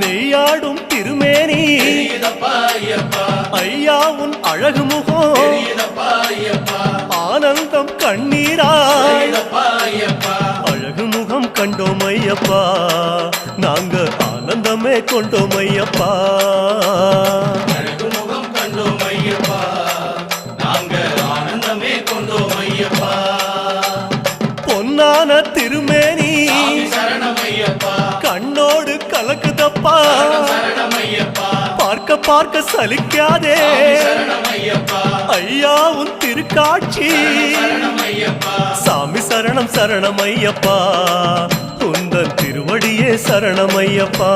நெய்யாடும் திருமேனி ஐயா உன் அழகு முகம் ஆனந்தம் கண்ணீராய் அழகு முகம் கண்டோம் ஐயப்பா நாங்க ஆனந்தமே கொண்டோம் ஐயப்பா பொன்னான திருமேனி கண்ணோடு கலக்குதப்பா பார்க்க பார்க்க சலிக்காதே ஐயா உன் திருக்காட்சி சாமி சரணம் சரணம் ஐயப்பா உந்தன் திருவடியே சரணம் ஐயப்பா